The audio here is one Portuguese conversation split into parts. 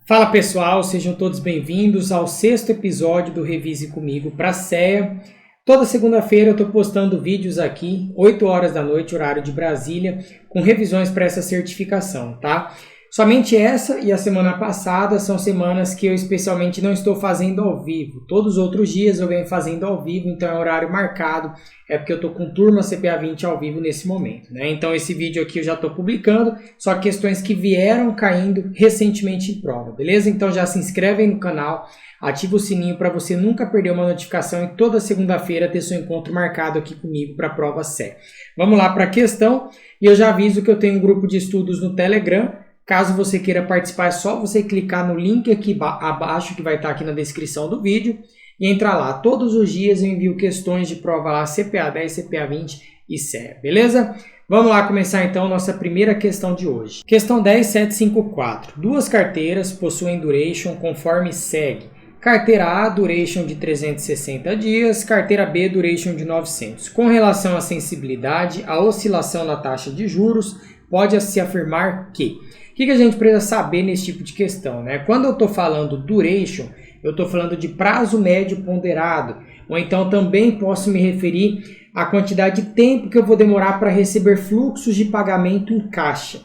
Fala pessoal, sejam todos bem-vindos ao 6º episódio do Revise Comigo para CEA. Toda segunda-feira eu estou postando vídeos aqui, 8 horas da noite, horário de Brasília, com revisões para essa certificação, tá? Somente essa e a semana passada são semanas que eu especialmente não estou fazendo ao vivo. Todos os outros dias eu venho fazendo ao vivo, então é horário marcado, é porque eu estou com turma CPA 20 ao vivo nesse momento, né? Então esse vídeo aqui eu já estou publicando, só questões que vieram caindo recentemente em prova, beleza? Então já se inscreve aí no canal, ativa o sininho para você nunca perder uma notificação e toda segunda-feira ter seu encontro marcado aqui comigo para a prova CE. Vamos lá para a questão, e eu já aviso que eu tenho um grupo de estudos no Telegram. Caso você queira participar, é só você clicar no link aqui abaixo, que vai estar aqui na descrição do vídeo, e entrar lá. Todos os dias eu envio questões de prova lá, CPA 10, CPA 20 e CEA, beleza? Vamos lá começar então a nossa primeira questão de hoje. Questão 10754. Duas carteiras possuem duration conforme segue. Carteira A, duration de 360 dias, carteira B, duration de 900. Com relação à sensibilidade, a oscilação na taxa de juros, pode-se afirmar que... O que a gente precisa saber nesse tipo de questão, né? Quando eu estou falando duration, eu estou falando de prazo médio ponderado, ou então também posso me referir à quantidade de tempo que eu vou demorar para receber fluxos de pagamento em caixa.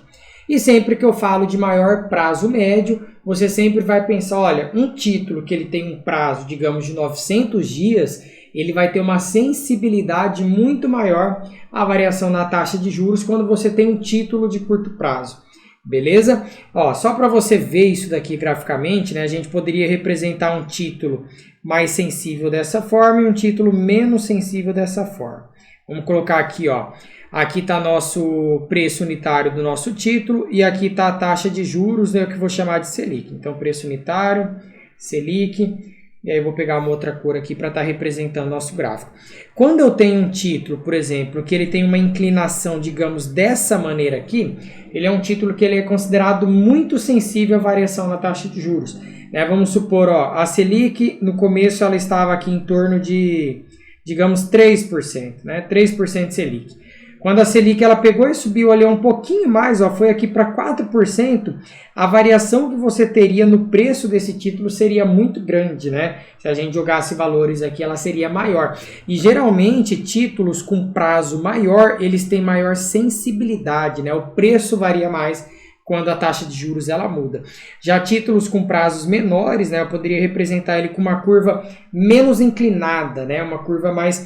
E sempre que eu falo de maior prazo médio, você sempre vai pensar, olha, um título que ele tem um prazo, digamos, de 900 dias, ele vai ter uma sensibilidade muito maior à variação na taxa de juros quando você tem um título de curto prazo. Beleza? Ó, só para você ver isso daqui graficamente, né, a gente poderia representar um título mais sensível dessa forma e um título menos sensível dessa forma. Vamos colocar aqui, ó. Aqui está nosso preço unitário do nosso título e aqui está a taxa de juros, né, que eu vou chamar de Selic. Então, preço unitário, Selic. E aí eu vou pegar uma outra cor aqui para estar representando nosso gráfico. Quando eu tenho um título, por exemplo, que ele tem uma inclinação, digamos, dessa maneira aqui, ele é um título que ele é considerado muito sensível à variação na taxa de juros. Né? Vamos supor, ó, a Selic, no começo ela estava aqui em torno de, digamos, 3%, né? 3% Selic. Quando a Selic ela pegou e subiu ali um pouquinho mais, ó, foi aqui para 4%, a variação que você teria no preço desse título seria muito grande, né? Se a gente jogasse valores aqui, ela seria maior. E geralmente, títulos com prazo maior, eles têm maior sensibilidade, né? O preço varia mais quando a taxa de juros ela muda. Já títulos com prazos menores, né, eu poderia representar ele com uma curva menos inclinada, né, uma curva mais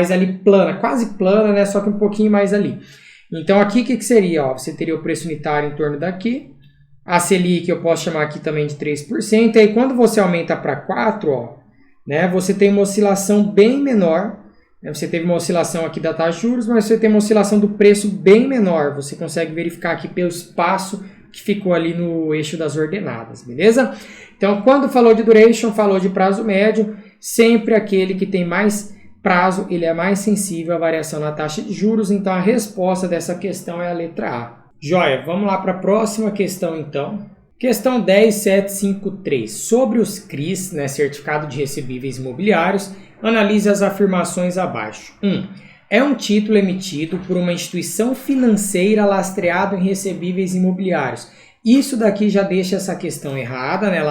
ali plana, quase plana, né, só que um pouquinho mais ali. Então aqui o que seria? Ó, você teria o preço unitário em torno daqui, a Selic eu posso chamar aqui também de 3%, e aí quando você aumenta para 4%, ó, né, você tem uma oscilação bem menor. Você teve uma oscilação aqui da taxa de juros, mas você tem uma oscilação do preço bem menor. Você consegue verificar aqui pelo espaço que ficou ali no eixo das ordenadas, beleza? Então, quando falou de duration, falou de prazo médio, sempre aquele que tem mais prazo, ele é mais sensível à variação na taxa de juros. Então, a resposta dessa questão é a letra A. Joia, vamos lá para a próxima questão, então. Questão 10753. Sobre os CRIs, né, Certificado de Recebíveis Imobiliários, analise as afirmações abaixo. 1. É um título emitido por uma instituição financeira lastreado em recebíveis imobiliários. Isso daqui já deixa essa questão errada, né?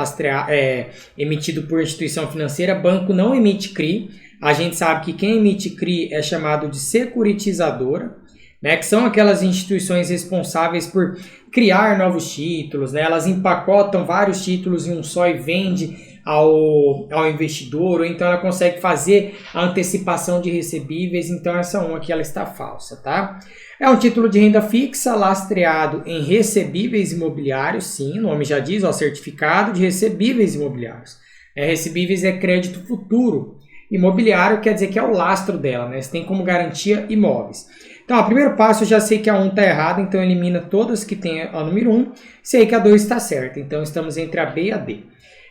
Emitido por instituição financeira, banco não emite CRI. A gente sabe que quem emite CRI é chamado de securitizadora, né? Que são aquelas instituições responsáveis por criar novos títulos, né? Elas empacotam vários títulos em um só e vende ao investidor, ou então ela consegue fazer a antecipação de recebíveis. Então essa uma aqui ela está falsa, tá? É um título de renda fixa lastreado em recebíveis imobiliários, sim, o nome já diz, ó, certificado de recebíveis imobiliários. Recebíveis é crédito futuro, imobiliário quer dizer que é o lastro dela, né? Você tem como garantia imóveis. Então, o primeiro passo eu já sei que a 1 está errada, então elimina todas que tem a número 1, sei que a 2 está certa, então estamos entre a B e a D.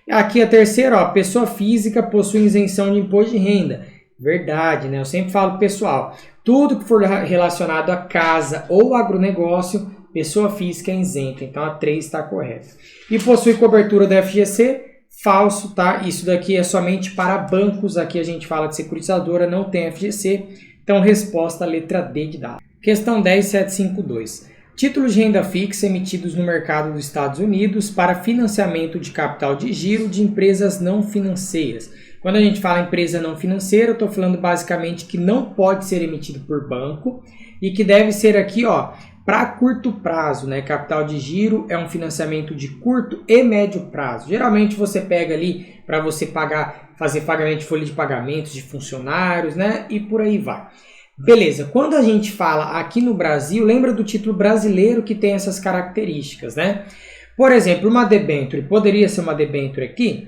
Aqui a terceira, ó, pessoa física possui isenção de imposto de renda. Verdade, né? Eu sempre falo pessoal, tudo que for relacionado a casa ou agronegócio, pessoa física é isenta, então a 3 está correta. E possui cobertura da FGC, falso, tá? Isso daqui é somente para bancos, aqui a gente fala de securitizadora, não tem FGC, então resposta letra D de dado. Questão 10752. Títulos de renda fixa emitidos no mercado dos Estados Unidos para financiamento de capital de giro de empresas não financeiras. Quando a gente fala empresa não financeira, eu estou falando basicamente que não pode ser emitido por banco e que deve ser aqui, para curto prazo, né? Capital de giro é um financiamento de curto e médio prazo. Geralmente você pega ali para você fazer pagamento de folha de pagamentos de funcionários, né? E por aí vai. Beleza, quando a gente fala aqui no Brasil, lembra do título brasileiro que tem essas características, né? Por exemplo, uma debênture, poderia ser uma debênture aqui?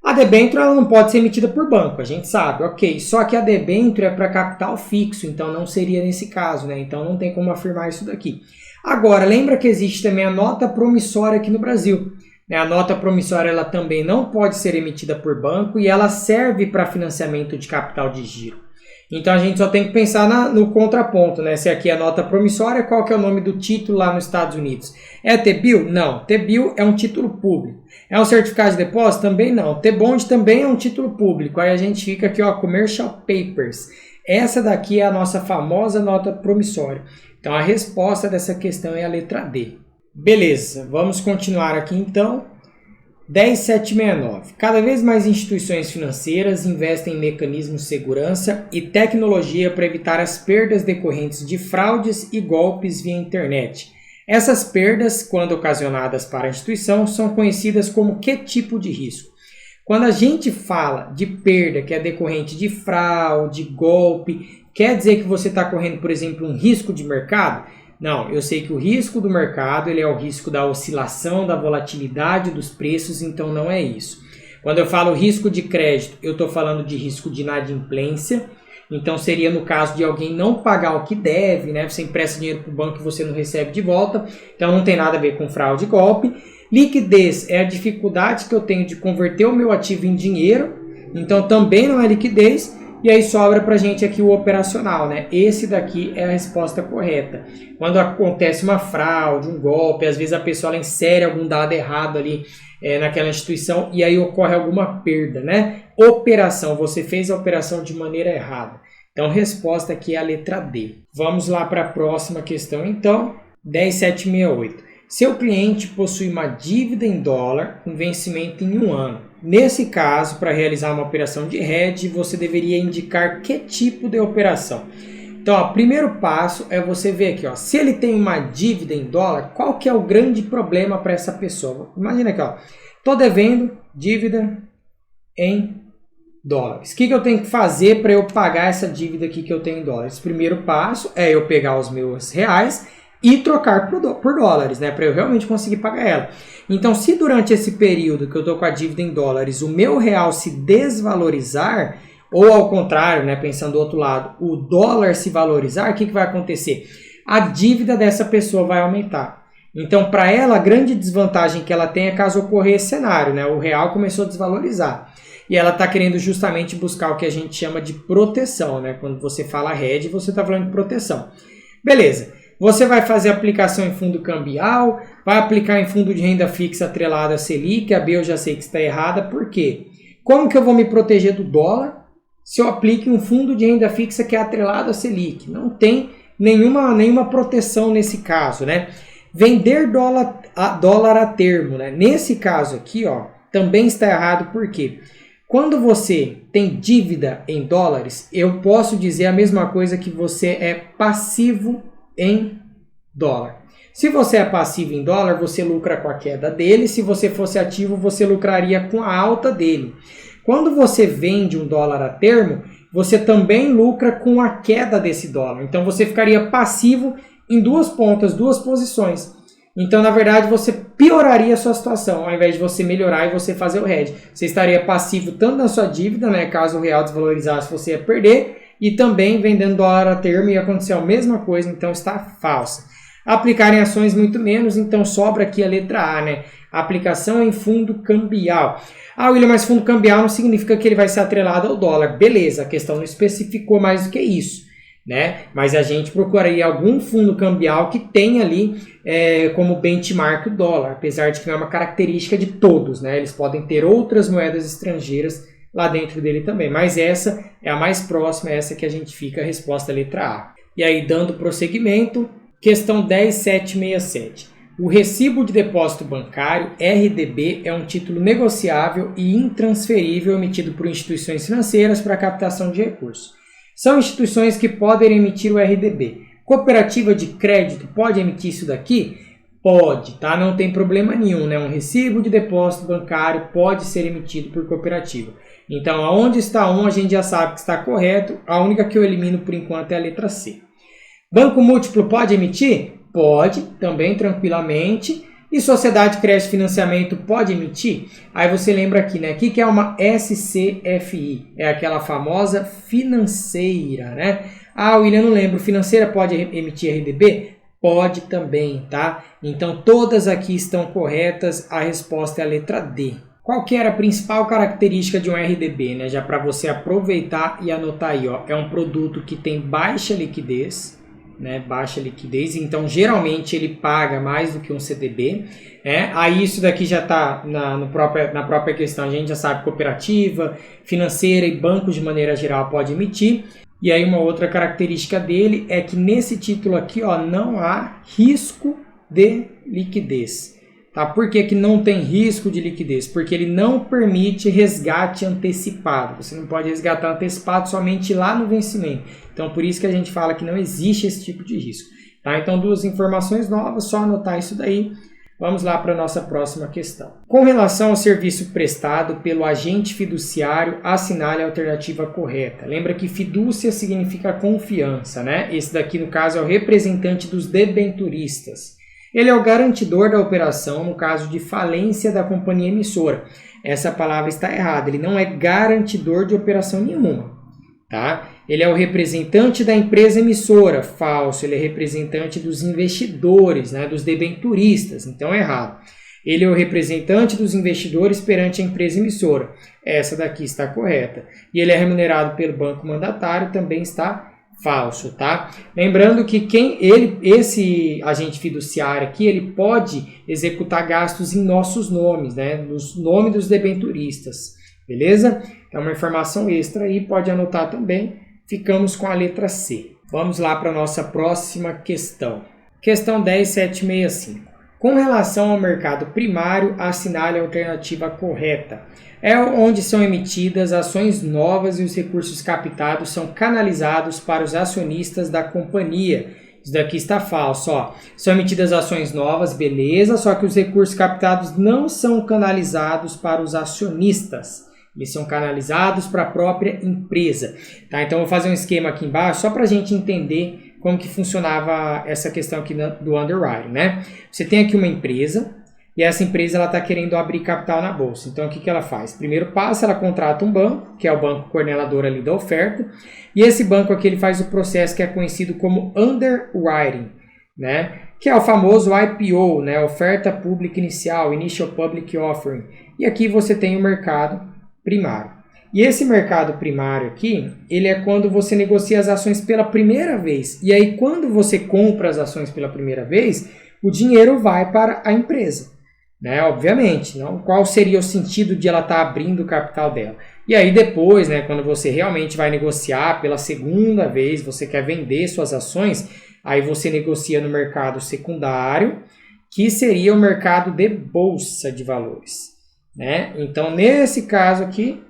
A debênture ela não pode ser emitida por banco, a gente sabe, ok. Só que a debênture é para capital fixo, então não seria nesse caso, né? Então não tem como afirmar isso daqui. Agora, lembra que existe também a nota promissória aqui no Brasil. A nota promissória ela também não pode ser emitida por banco e ela serve para financiamento de capital de giro. Então a gente só tem que pensar no contraponto, né? Se aqui é a nota promissória, qual que é o nome do título lá nos Estados Unidos? É T-bill? Não. T-bill é um título público. É um certificado de depósito? Também não. T-bond também é um título público. Aí a gente fica aqui, Commercial Papers. Essa daqui é a nossa famosa nota promissória. Então a resposta dessa questão é a letra D. Beleza, vamos continuar aqui então. 10769. Cada vez mais instituições financeiras investem em mecanismos de segurança e tecnologia para evitar as perdas decorrentes de fraudes e golpes via internet. Essas perdas, quando ocasionadas para a instituição, são conhecidas como que tipo de risco? Quando a gente fala de perda que é decorrente de fraude, golpe, quer dizer que você está correndo, por exemplo, um risco de mercado? Não, eu sei que o risco do mercado ele é o risco da oscilação, da volatilidade dos preços, então não é isso. Quando eu falo risco de crédito, eu estou falando de risco de inadimplência, então seria no caso de alguém não pagar o que deve, né? Você empresta dinheiro para o banco e você não recebe de volta, então não tem nada a ver com fraude e golpe. Liquidez é a dificuldade que eu tenho de converter o meu ativo em dinheiro, então também não é liquidez. E aí sobra pra gente aqui o operacional, né? Esse daqui é a resposta correta. Quando acontece uma fraude, um golpe, às vezes a pessoa ela insere algum dado errado ali naquela instituição e aí ocorre alguma perda, né? Operação, você fez a operação de maneira errada. Então, resposta aqui é a letra D. Vamos lá para a próxima questão, então. 10768. Seu cliente possui uma dívida em dólar com vencimento em 1 ano. Nesse caso, para realizar uma operação de hedge, você deveria indicar que tipo de operação. Então, o primeiro passo é você ver aqui, se ele tem uma dívida em dólar, qual que é o grande problema para essa pessoa? Imagina aqui, estou devendo dívida em dólares. O que eu tenho que fazer para eu pagar essa dívida aqui que eu tenho em dólares? O primeiro passo é eu pegar os meus reais e trocar por dólares, né, para eu realmente conseguir pagar ela. Então, se durante esse período que eu estou com a dívida em dólares, o meu real se desvalorizar, ou ao contrário, né, pensando do outro lado, o dólar se valorizar, o que vai acontecer? A dívida dessa pessoa vai aumentar. Então, para ela, a grande desvantagem que ela tem é caso ocorrer esse cenário, né, o real começou a desvalorizar. E ela está querendo justamente buscar o que a gente chama de proteção, né? Quando você fala hedge, você está falando de proteção. Beleza. Você vai fazer aplicação em fundo cambial, vai aplicar em fundo de renda fixa atrelado a Selic, a B eu já sei que está errada, por quê? Como que eu vou me proteger do dólar se eu aplico em um fundo de renda fixa que é atrelado a Selic? Não tem nenhuma proteção nesse caso, né? Vender dólar a termo, né? Nesse caso aqui, também está errado, por quê? Quando você tem dívida em dólares, eu posso dizer a mesma coisa que você é passivo em dólar. Se você é passivo em dólar, você lucra com a queda dele. Se você fosse ativo, você lucraria com a alta dele. Quando você vende um dólar a termo, você também lucra com a queda desse dólar. Então você ficaria passivo em duas pontas, duas posições. Então, na verdade, você pioraria a sua situação, ao invés de você melhorar e você fazer o hedge. Você estaria passivo tanto na sua dívida, né, caso o real desvalorizasse, você ia perder, e também vendendo dólar a termo ia acontecer a mesma coisa, então está falsa. Aplicar em ações muito menos, então sobra aqui a letra A, né? Aplicação em fundo cambial. William, mas fundo cambial não significa que ele vai ser atrelado ao dólar. Beleza, a questão não especificou mais do que isso, né? Mas a gente procuraria algum fundo cambial que tenha ali como benchmark o dólar, apesar de que não é uma característica de todos, né? Eles podem ter outras moedas estrangeiras lá dentro dele também, mas essa é a mais próxima, essa que a gente fica, a resposta letra A. E aí, dando prosseguimento, Questão 10767. O recibo de depósito bancário, RDB, é um título negociável e intransferível emitido por instituições financeiras para captação de recursos. São instituições que podem emitir o RDB. Cooperativa de crédito pode emitir isso daqui? Pode, tá? Não tem problema nenhum, né? Um recibo de depósito bancário pode ser emitido por cooperativa. Então, aonde está um, a gente já sabe que está correto. A única que eu elimino por enquanto é a letra C. Banco múltiplo pode emitir? Pode, também tranquilamente. E sociedade de crédito e financiamento pode emitir? Aí você lembra aqui, né? O que é uma SCFI? É aquela famosa financeira, né? Ah, William, não lembro. Financeira pode emitir RDB? Pode também, tá? Então, todas aqui estão corretas. A resposta é a letra D. Qual que era a principal característica de um RDB, né? Já para você aproveitar e anotar aí, ó. É um produto que tem baixa liquidez, né? Baixa liquidez, então geralmente ele paga mais do que um CDB. Né? Aí isso daqui já está na própria questão, a gente já sabe, cooperativa, financeira e bancos de maneira geral pode emitir. E aí uma outra característica dele é que nesse título aqui, ó, não há risco de liquidez. Tá? Por que que não tem risco de liquidez? Porque ele não permite resgate antecipado. Você não pode resgatar antecipado somente lá no vencimento. Então, por isso que a gente fala que não existe esse tipo de risco. Tá? Então, duas informações novas, só anotar isso daí. Vamos lá para a nossa próxima questão. Com relação ao serviço prestado pelo agente fiduciário, assinale a alternativa correta. Lembra que fidúcia significa confiança, né? Esse daqui, no caso, é o representante dos debenturistas. Ele é o garantidor da operação no caso de falência da companhia emissora. Essa palavra está errada, ele não é garantidor de operação nenhuma. Tá? Ele é o representante da empresa emissora, falso. Ele é representante dos investidores, né, dos debenturistas, então é errado. Ele é o representante dos investidores perante a empresa emissora. Essa daqui está correta. E ele é remunerado pelo banco mandatário, também está falso, tá? Lembrando que esse agente fiduciário aqui, ele pode executar gastos em nossos nomes, né? Nos nomes dos debenturistas, beleza? É uma informação extra aí, pode anotar também. Ficamos com a letra C. Vamos lá para a nossa próxima questão. Questão 10765. Com relação ao mercado primário, assinale a alternativa correta. É onde são emitidas ações novas e os recursos captados são canalizados para os acionistas da companhia. Isso daqui está falso, ó. São emitidas ações novas, beleza, só que os recursos captados não são canalizados para os acionistas. Eles são canalizados para a própria empresa. Tá? Então, eu vou fazer um esquema aqui embaixo só para a gente entender como que funcionava essa questão aqui do underwriting, né? Você tem aqui uma empresa e essa empresa está querendo abrir capital na bolsa. Então, o que ela faz? Primeiro passo, ela contrata um banco, que é o banco coordenador ali da oferta, e esse banco aqui ele faz o processo que é conhecido como underwriting, né? Que é o famoso IPO, né? Oferta pública inicial, Initial Public Offering. E aqui você tem o mercado primário. E esse mercado primário aqui, ele é quando você negocia as ações pela primeira vez. E aí, quando você compra as ações pela primeira vez, o dinheiro vai para a empresa, né? Obviamente, não? Qual seria o sentido de ela estar abrindo o capital dela? E aí depois, né, quando você realmente vai negociar pela segunda vez, você quer vender suas ações, aí você negocia no mercado secundário, que seria o mercado de bolsa de valores, né? Então, nesse caso aqui,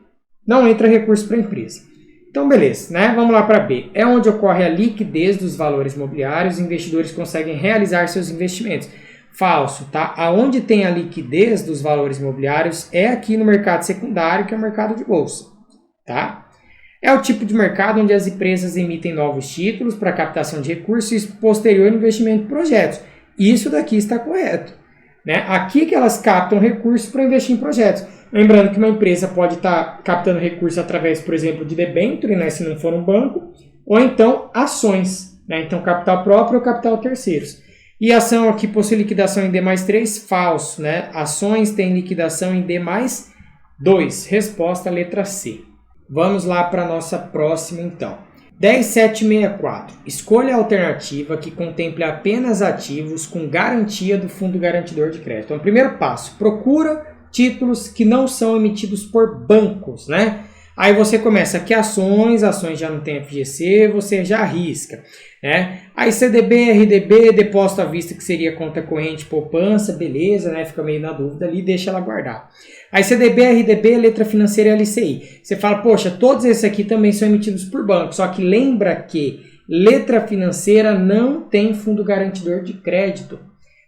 não entra recurso para a empresa. Então, beleza, né? Vamos lá para B. É onde ocorre a liquidez dos valores imobiliários, os investidores conseguem realizar seus investimentos. Falso, tá? Aonde tem a liquidez dos valores imobiliários é aqui no mercado secundário, que é o mercado de bolsa, tá? É o tipo de mercado onde as empresas emitem novos títulos para captação de recursos e posterior investimento em projetos. Isso daqui está correto, né? Aqui que elas captam recursos para investir em projetos. Lembrando que uma empresa pode estar captando recursos através, por exemplo, de debênture, né, se não for um banco, ou então ações, né, então capital próprio ou capital terceiros. E ação aqui possui liquidação em D+3, falso, né? Ações têm liquidação em D+2. Resposta, letra C. Vamos lá para a nossa próxima, então. 10764. Escolha a alternativa que contemple apenas ativos com garantia do Fundo Garantidor de Crédito. Então, primeiro passo, procura títulos que não são emitidos por bancos, né? Aí você começa aqui ações já não tem FGC, você já arrisca, né? Aí CDB, RDB, depósito à vista, que seria conta corrente, poupança, beleza, né? Fica meio na dúvida ali, deixa ela guardar. Aí CDB, RDB, letra financeira e LCI. Você fala, poxa, todos esses aqui também são emitidos por banco, só que lembra que letra financeira não tem fundo garantidor de crédito.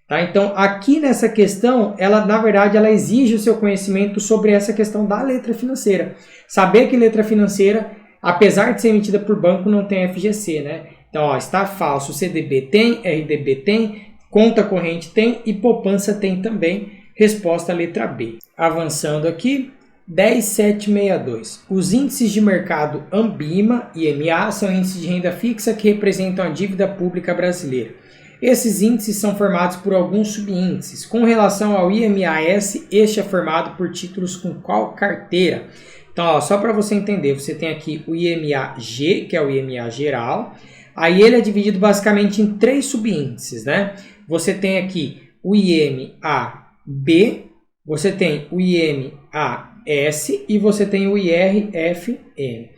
Tá? Então, aqui nessa questão, na verdade, ela exige o seu conhecimento sobre essa questão da letra financeira. Saber que letra financeira, apesar de ser emitida por banco, não tem FGC, né? Então, ó, está falso, CDB tem, RDB tem, conta corrente tem e poupança tem também. Resposta letra B. Avançando aqui, 10762. Os índices de mercado ANBIMA e IMA são índices de renda fixa que representam a dívida pública brasileira. Esses índices são formados por alguns subíndices. Com relação ao IMAS, este é formado por títulos com qual carteira? Então, ó, só para você entender, você tem aqui o IMAG, que é o IMA geral. Aí ele é dividido basicamente em 3 subíndices, né? Você tem aqui o IMAB, você tem o IMAS e você tem o IRFM.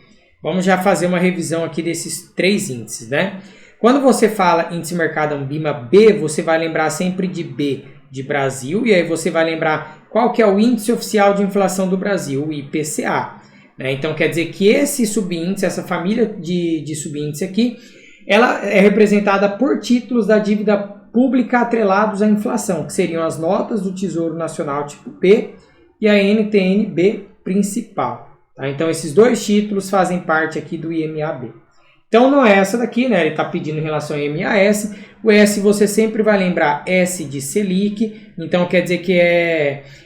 Vamos já fazer uma revisão aqui desses 3 índices, né? Quando você fala índice mercado ANBIMA B, você vai lembrar sempre de B de Brasil, e aí você vai lembrar qual que é o índice oficial de inflação do Brasil, o IPCA. Né? Então quer dizer que esse subíndice, essa família de subíndice aqui, ela é representada por títulos da dívida pública atrelados à inflação, que seriam as notas do Tesouro Nacional tipo P e a NTN-B principal. Tá? Então esses 2 títulos fazem parte aqui do IMAB. Então não é essa daqui, né? Ele está pedindo em relação ao IMAS. O S você sempre vai lembrar S de Selic. Então quer dizer que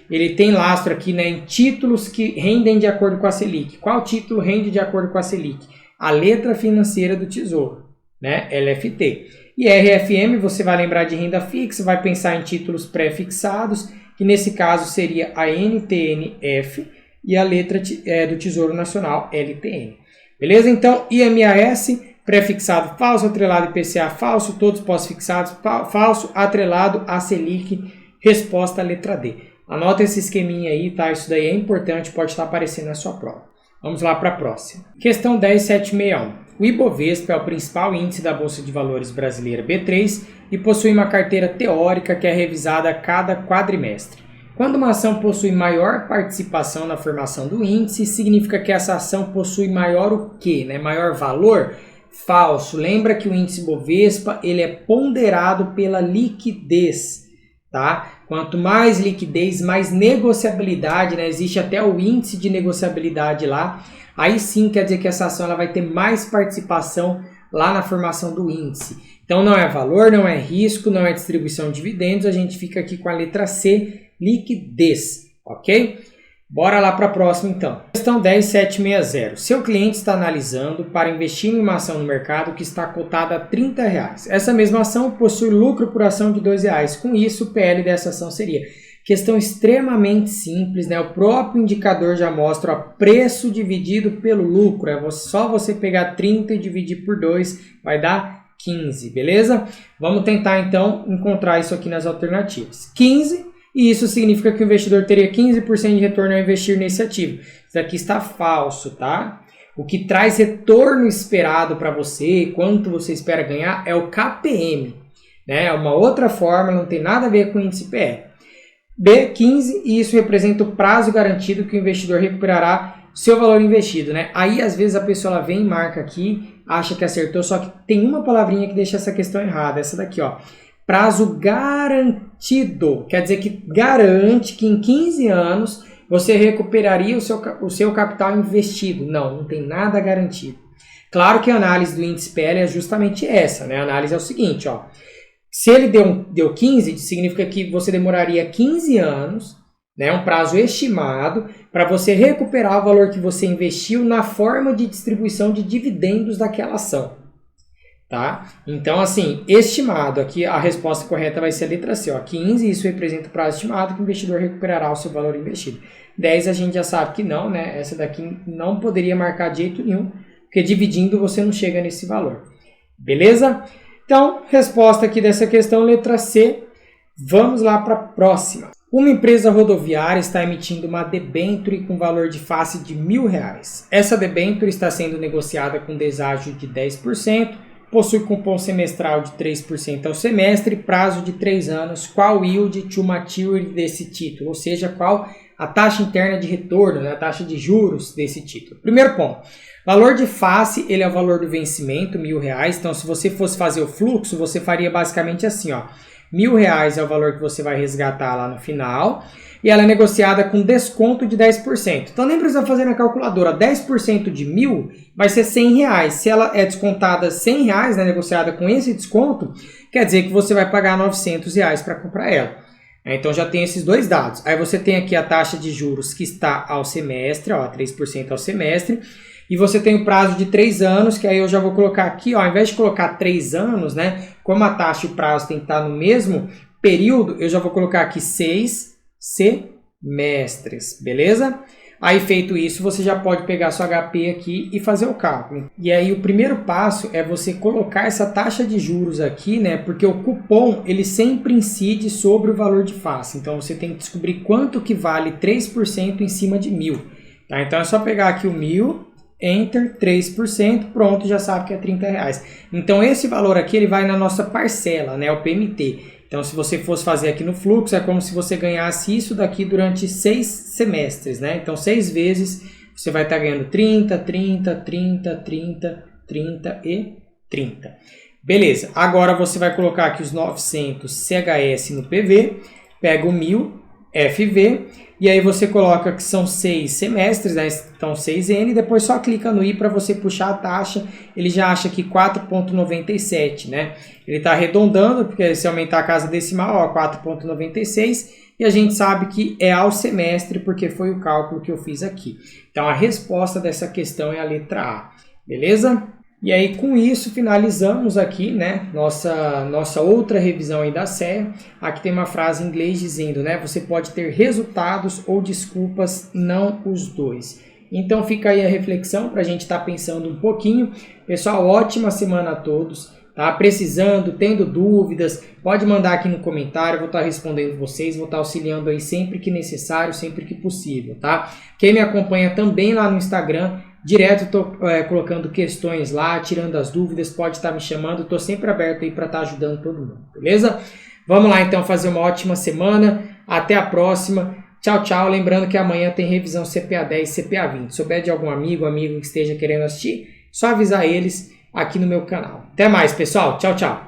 ele tem lastro aqui, né, em títulos que rendem de acordo com a Selic. Qual título rende de acordo com a Selic? A letra financeira do Tesouro, né? LFT. E RFM você vai lembrar de renda fixa, vai pensar em títulos pré-fixados, que nesse caso seria a NTNF e a letra do Tesouro Nacional LTN. Beleza? Então, IMAS, pré-fixado falso, atrelado IPCA falso, todos pós-fixados falso, atrelado a Selic, resposta letra D. Anota esse esqueminha aí, tá? Isso daí é importante, pode estar aparecendo na sua prova. Vamos lá para a próxima. Questão 10761. O Ibovespa é o principal índice da Bolsa de Valores brasileira B3 e possui uma carteira teórica que é revisada a cada quadrimestre. Quando uma ação possui maior participação na formação do índice, significa que essa ação possui maior o quê? Né? Maior valor? Falso. Lembra que o índice Bovespa ele é ponderado pela liquidez. Tá? Quanto mais liquidez, mais negociabilidade, né? Existe até o índice de negociabilidade lá. Aí sim quer dizer que essa ação ela vai ter mais participação lá na formação do índice. Então não é valor, não é risco, não é distribuição de dividendos, a gente fica aqui com a letra C, liquidez, ok? Bora lá para a próxima então. Questão 10760. Seu cliente está analisando para investir em uma ação no mercado que está cotada a R$30. Essa mesma ação possui lucro por ação de R$2. Com isso, o PL dessa ação seria... Questão extremamente simples, né? O próprio indicador já mostra o preço dividido pelo lucro. É só você pegar 30 e dividir por 2, vai dar 15, beleza? Vamos tentar então encontrar isso aqui nas alternativas. 15, e isso significa que o investidor teria 15% de retorno ao investir nesse ativo. Isso aqui está falso, tá? O que traz retorno esperado para você, quanto você espera ganhar, é o KPM, né? É uma outra forma, não tem nada a ver com o índice PE. B15, e isso representa o prazo garantido que o investidor recuperará seu valor investido, né? Aí, às vezes, a pessoa ela vem e marca aqui, acha que acertou, só que tem uma palavrinha que deixa essa questão errada, essa daqui, ó. Prazo garantido, quer dizer que garante que em 15 anos você recuperaria o seu capital investido. Não, não tem nada garantido. Claro que a análise do índice PL é justamente essa, né? A análise é o seguinte, ó. Se ele deu 15, significa que você demoraria 15 anos, né, um prazo estimado, para você recuperar o valor que você investiu na forma de distribuição de dividendos daquela ação. Tá? Então, assim, estimado, aqui a resposta correta vai ser a letra C. Ó, 15, isso representa o prazo estimado que o investidor recuperará o seu valor investido. 10 a gente já sabe que não, né? Essa daqui não poderia marcar de jeito nenhum, porque dividindo você não chega nesse valor. Beleza? Então, resposta aqui dessa questão, letra C. Vamos lá para a próxima. Uma empresa rodoviária está emitindo uma debênture com valor de face de R$1.000. Essa debênture está sendo negociada com deságio de 10%, possui cupom semestral de 3% ao semestre, prazo de 3 anos. Qual yield to maturity desse título? Ou seja, qual a taxa interna de retorno, né? A taxa de juros desse título. Primeiro ponto, valor de face, ele é o valor do vencimento, R$1.000. Então, se você fosse fazer o fluxo, você faria basicamente assim, ó. R$1.000 é o valor que você vai resgatar lá no final. E ela é negociada com desconto de 10%. Então nem precisa fazer na calculadora. 10% de 1.000 vai ser R$100. Se ela é descontada R$100, né, negociada com esse desconto, quer dizer que você vai pagar R$900 para comprar ela. Então já tem esses dois dados. Aí você tem aqui a taxa de juros que está ao semestre, ó, 3% ao semestre. E você tem o prazo de 3 anos, que aí eu já vou colocar aqui, ó, ao invés de colocar 3 anos, né, como a taxa e o prazo tem que estar no mesmo período, eu já vou colocar aqui 6 semestres, beleza? Aí feito isso, você já pode pegar sua HP aqui e fazer o cálculo. E aí o primeiro passo é você colocar essa taxa de juros aqui, né, porque o cupom, ele sempre incide sobre o valor de face. Então você tem que descobrir quanto que vale 3% em cima de 1.000. Tá? Então é só pegar aqui o 1.000, Enter, 3%, pronto, já sabe que é R$30. Então esse valor aqui ele vai na nossa parcela, né, o PMT. Então se você fosse fazer aqui no fluxo, é como se você ganhasse isso daqui durante 6 semestres, né? Então 6 vezes você vai estar ganhando 30, 30, 30, 30, 30 e 30. Beleza, agora você vai colocar aqui os 900 CHS no PV, pega o 1.000 FV, e aí você coloca que são 6 semestres, né? Então 6N, depois só clica no I para você puxar a taxa, ele já acha que 4,97, né? Ele está arredondando, porque se aumentar a casa decimal, ó, 4,96, e a gente sabe que é ao semestre, porque foi o cálculo que eu fiz aqui. Então a resposta dessa questão é a letra A, beleza? E aí com isso finalizamos aqui, né, nossa outra revisão aí da série. Aqui tem uma frase em inglês dizendo, né, você pode ter resultados ou desculpas, não os dois. Então fica aí a reflexão para a gente estar pensando um pouquinho. Pessoal, ótima semana a todos. Tá precisando, tendo dúvidas, pode mandar aqui no comentário, vou estar respondendo vocês, vou estar auxiliando aí sempre que necessário, sempre que possível, tá? Quem me acompanha também lá no Instagram, direto estou colocando questões lá, tirando as dúvidas, pode estar me chamando, estou sempre aberto aí para estar ajudando todo mundo, beleza? Vamos lá então fazer uma ótima semana, até a próxima, tchau, tchau, lembrando que amanhã tem revisão CPA 10 e CPA 20, se souber de algum amigo que esteja querendo assistir, só avisar eles aqui no meu canal. Até mais pessoal, tchau, tchau!